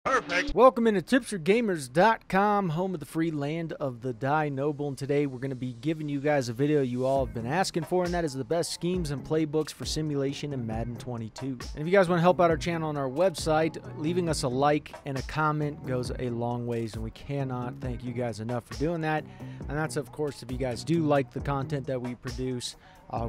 Perfect. Welcome into tipsforgamers.com, home of the free land of the Die Noble, and today we're going to be giving you guys a video you all have been asking for, and that is the best schemes and playbooks for simulation in Madden 22. And if you guys want to help out our channel on our website, leaving us a like and a comment goes a long ways, and we cannot thank you guys enough for doing that. And that's, of course, if you guys do like the content that we produce.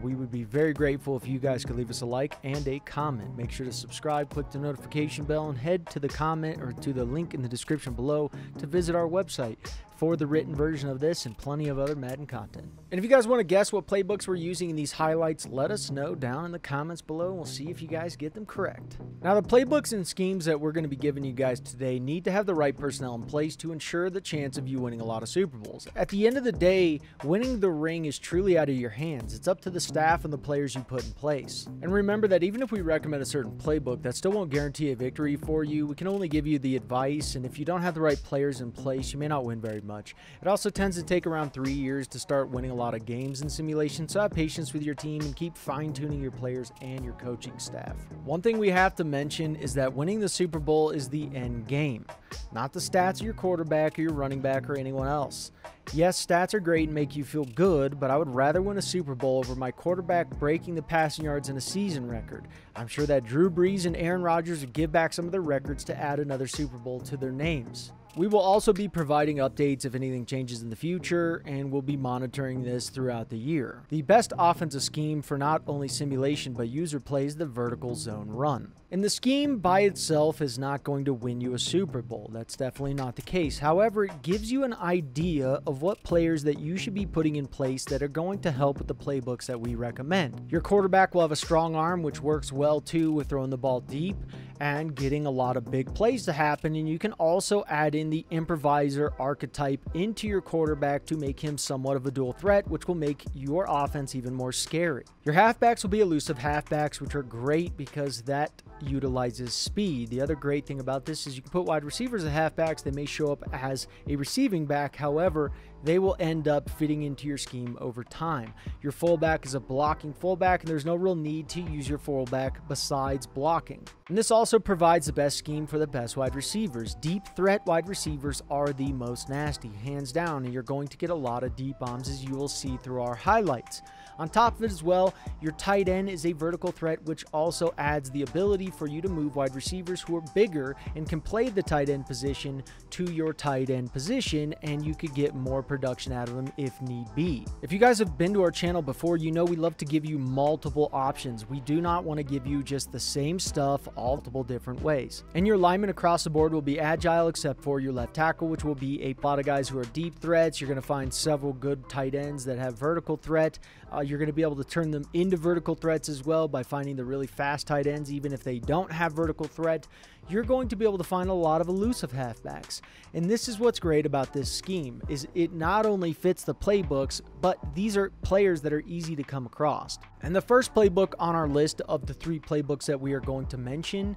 We would be very grateful if you guys could leave us a like and a comment. Make sure to subscribe, click the notification bell, and head to the comment or to the link in the description below to visit our website for the written version of this and plenty of other Madden content. And if you guys want to guess what playbooks we're using in these highlights, let us know down in the comments below, and we'll see if you guys get them correct. Now, the playbooks and schemes that we're going to be giving you guys today need to have the right personnel in place to ensure the chance of you winning a lot of Super Bowls. At the end of the day, winning the ring is truly out of your hands. It's up to the staff and the players you put in place. And remember that even if we recommend a certain playbook, that still won't guarantee a victory for you. We can only give you the advice, and if you don't have the right players in place, you may not win very much. It also tends to take around 3 years to start winning a lot of games in simulation, so have patience with your team and keep fine-tuning your players and your coaching staff. One thing we have to mention is that winning the Super Bowl is the end game, not the stats of your quarterback or your running back or anyone else. Yes, stats are great and make you feel good, but I would rather win a Super Bowl over my quarterback breaking the passing yards in a season record. I'm sure that Drew Brees and Aaron Rodgers would give back some of their records to add another Super Bowl to their names. We will also be providing updates if anything changes in the future, and we'll be monitoring this throughout the year. The best offensive scheme for not only simulation but user play is the vertical zone run. And the scheme by itself is not going to win you a Super Bowl. That's definitely not the case. However, it gives you an idea of what players that you should be putting in place that are going to help with the playbooks that we recommend. Your quarterback will have a strong arm, which works well too with throwing the ball deep and getting a lot of big plays to happen, and you can also add in the improviser archetype into your quarterback to make him somewhat of a dual threat, which will make your offense even more scary. Your halfbacks will be elusive halfbacks, which are great because that utilizes speed. The other great thing about this is you can put wide receivers as halfbacks. They may show up as a receiving back, however, they will end up fitting into your scheme over time. Your fullback is a blocking fullback, and there's no real need to use your fullback besides blocking. And this also provides the best scheme for the best wide receivers. Deep threat wide receivers are the most nasty, hands down, and you're going to get a lot of deep bombs, as you will see through our highlights. On top of it as well, your tight end is a vertical threat, which also adds the ability for you to move wide receivers who are bigger and can play the tight end position to your tight end position, and you could get more production out of them if need be. If you guys have been to our channel before, you know we love to give you multiple options. We do not want to give you just the same stuff multiple different ways. And your linemen across the board will be agile except for your left tackle, which will be a lot of guys who are deep threats. You're going to find several good tight ends that have vertical threat. You're going to be able to turn them into vertical threats as well by finding the really fast tight ends, even if they don't have vertical threat. You're going to be able to find a lot of elusive halfbacks. And this is what's great about this scheme, is it not only fits the playbooks, but these are players that are easy to come across. And the first playbook on our list of the 3 playbooks that we are going to mention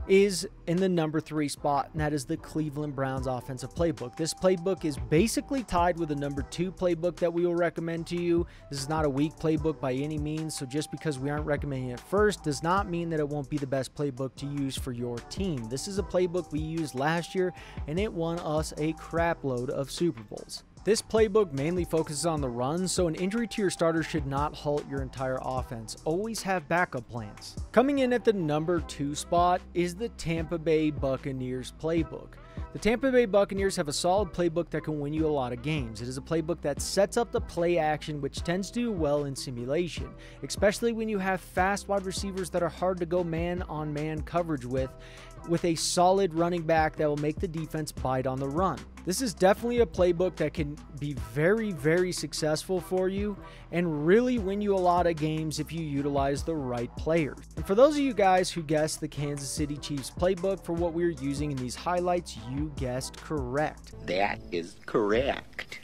is in the number 3 spot, and that is the Cleveland Browns offensive playbook. This playbook is basically tied with the number 2 playbook that we will recommend to you. This is not a weak playbook by any means, so just because we aren't recommending it first does not mean that it won't be the best playbook to use for your team. This is a playbook we used last year, and it won us a crap load of Super Bowls. This playbook mainly focuses on the run, so an injury to your starter should not halt your entire offense. Always have backup plans. Coming in at the number 2 spot is the Tampa Bay Buccaneers playbook. The Tampa Bay Buccaneers have a solid playbook that can win you a lot of games. It is a playbook that sets up the play action, which tends to do well in simulation, especially when you have fast wide receivers that are hard to go man-on-man coverage with a solid running back that will make the defense bite on the run. This is definitely a playbook that can be very, very successful for you and really win you a lot of games if you utilize the right players. And for those of you guys who guessed the Kansas City Chiefs playbook for what we're using in these highlights, you guessed correct. That is correct.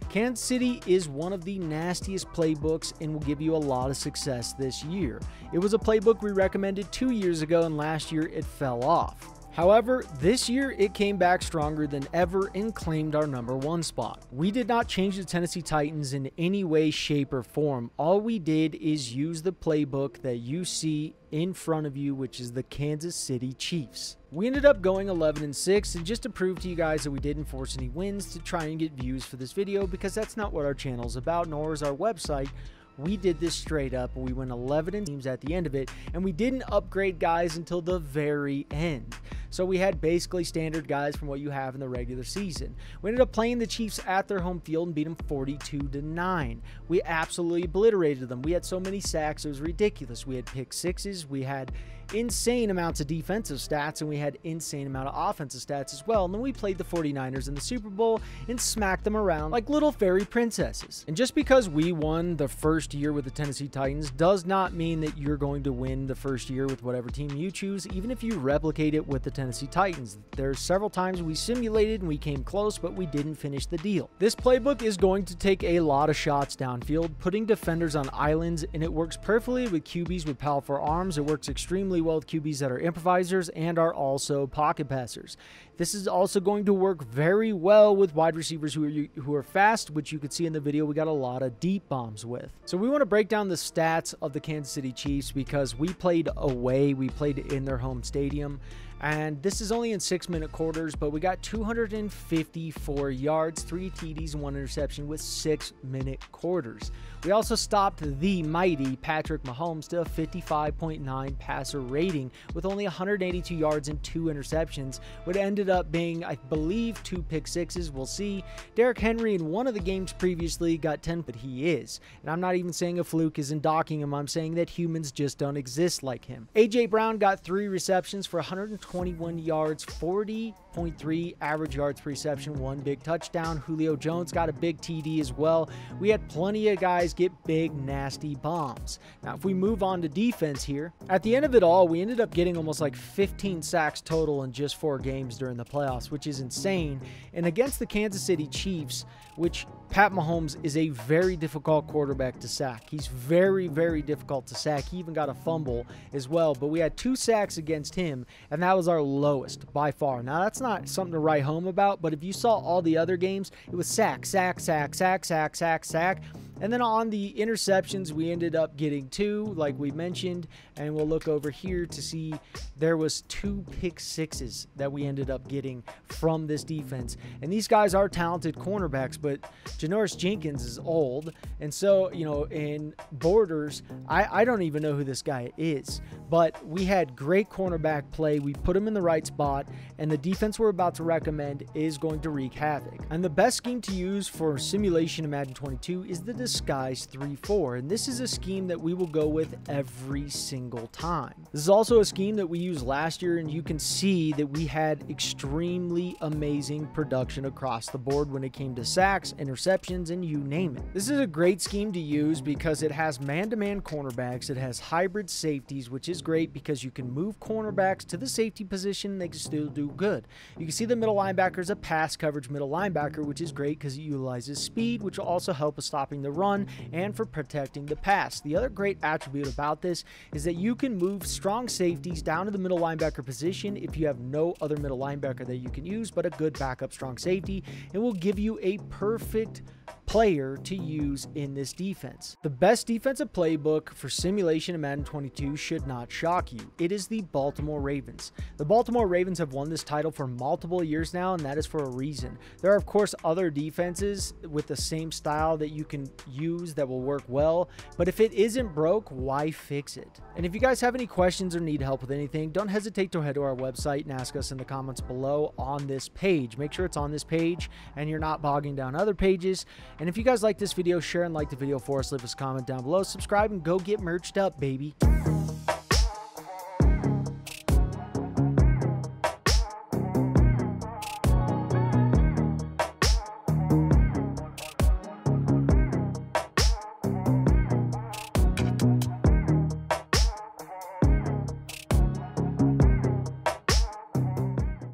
Kansas City is one of the nastiest playbooks and will give you a lot of success this year. It was a playbook we recommended 2 years ago, and last year it fell off. However, this year it came back stronger than ever and claimed our #1 spot. We did not change the Tennessee Titans in any way, shape, or form. All we did is use the playbook that you see in front of you, which is the Kansas City Chiefs. We ended up going 11-6, and just to prove to you guys that we didn't force any wins to try and get views for this video, because that's not what our channel is about, nor is our website. We did this straight up. We went 11 teams at the end of it, and we didn't upgrade guys until the very end. So we had basically standard guys from what you have in the regular season. We ended up playing the Chiefs at their home field and beat them 42-9. We absolutely obliterated them. We had so many sacks, it was ridiculous. We had pick sixes, we had insane amounts of defensive stats, and we had insane amount of offensive stats as well. And then we played the 49ers in the Super Bowl and smacked them around like little fairy princesses. And just because we won the first year with the Tennessee Titans does not mean that you're going to win the first year with whatever team you choose, even if you replicate it with the Tennessee Titans. There's several times we simulated and we came close, but we didn't finish the deal. This playbook is going to take a lot of shots downfield, putting defenders on islands, and it works perfectly with QBs with powerful arms. It works extremely well with QBs that are improvisers and are also pocket passers. This is also going to work very well with wide receivers who are fast, which you could see in the video we got a lot of deep bombs with. So we want to break down the stats of the Kansas City Chiefs because we played away, we played in their home stadium. And this is only in 6-minute quarters, but we got 254 yards, 3 TDs, and 1 interception with 6-minute quarters. We also stopped the mighty Patrick Mahomes to a 55.9 passer rating with only 182 yards and 2 interceptions, what ended up being, I believe, 2 pick sixes. We'll see. Derrick Henry in one of the games previously got 10, but he is. And I'm not even saying a fluke isn't docking him. I'm saying that humans just don't exist like him. A.J. Brown got 3 receptions for 121 yards, 40.3 average yards per reception, 1 big touchdown. Julio Jones got a big TD as well. We had plenty of guys get big, nasty bombs. Now, if we move on to defense here, at the end of it all, we ended up getting almost like 15 sacks total in just 4 games during the playoffs, which is insane. And against the Kansas City Chiefs, which Pat Mahomes is a very difficult quarterback to sack. He's very, very difficult to sack. He even got a fumble as well, but we had 2 sacks against him, and that was our lowest by far. Now, that's not something to write home about, but if you saw all the other games, it was sack, sack, sack, sack, sack, sack, sack. And then on the interceptions, we ended up getting 2, like we mentioned, and we'll look over here to see there was 2 pick sixes that we ended up getting from this defense. And these guys are talented cornerbacks, but Janoris Jenkins is old, and so, you know, in Borders, I don't even know who this guy is, but we had great cornerback play. We put him in the right spot, and the defense we're about to recommend is going to wreak havoc. And the best scheme to use for simulation in Madden 22 is the Disguise 3-4, and this is a scheme that we will go with every single time. This is also a scheme that we used last year, and you can see that we had extremely amazing production across the board when it came to sacks, interceptions, and you name it. This is a great scheme to use because it has man-to-man cornerbacks, it has hybrid safeties, which is great because you can move cornerbacks to the safety position and they can still do good. You can see the middle linebacker is a pass coverage middle linebacker, which is great because it utilizes speed, which will also help with stopping the run and for protecting the pass. The other great attribute about this is that you can move strong safeties down to the middle linebacker position if you have no other middle linebacker that you can use but a good backup strong safety. It will give you a perfect player to use in this defense. The best defensive playbook for simulation in Madden 22 should not shock you. It is the Baltimore Ravens. The Baltimore Ravens have won this title for multiple years now, and that is for a reason. There are, of course, other defenses with the same style that you can use that will work well, but if it isn't broke, why fix it? And if you guys have any questions or need help with anything, don't hesitate to head to our website and ask us in the comments below on this page. Make sure it's on this page and you're not bogging down other pages. And if you guys like this video, share and like the video for us. Leave us a comment down below. Subscribe and go get merched up, baby.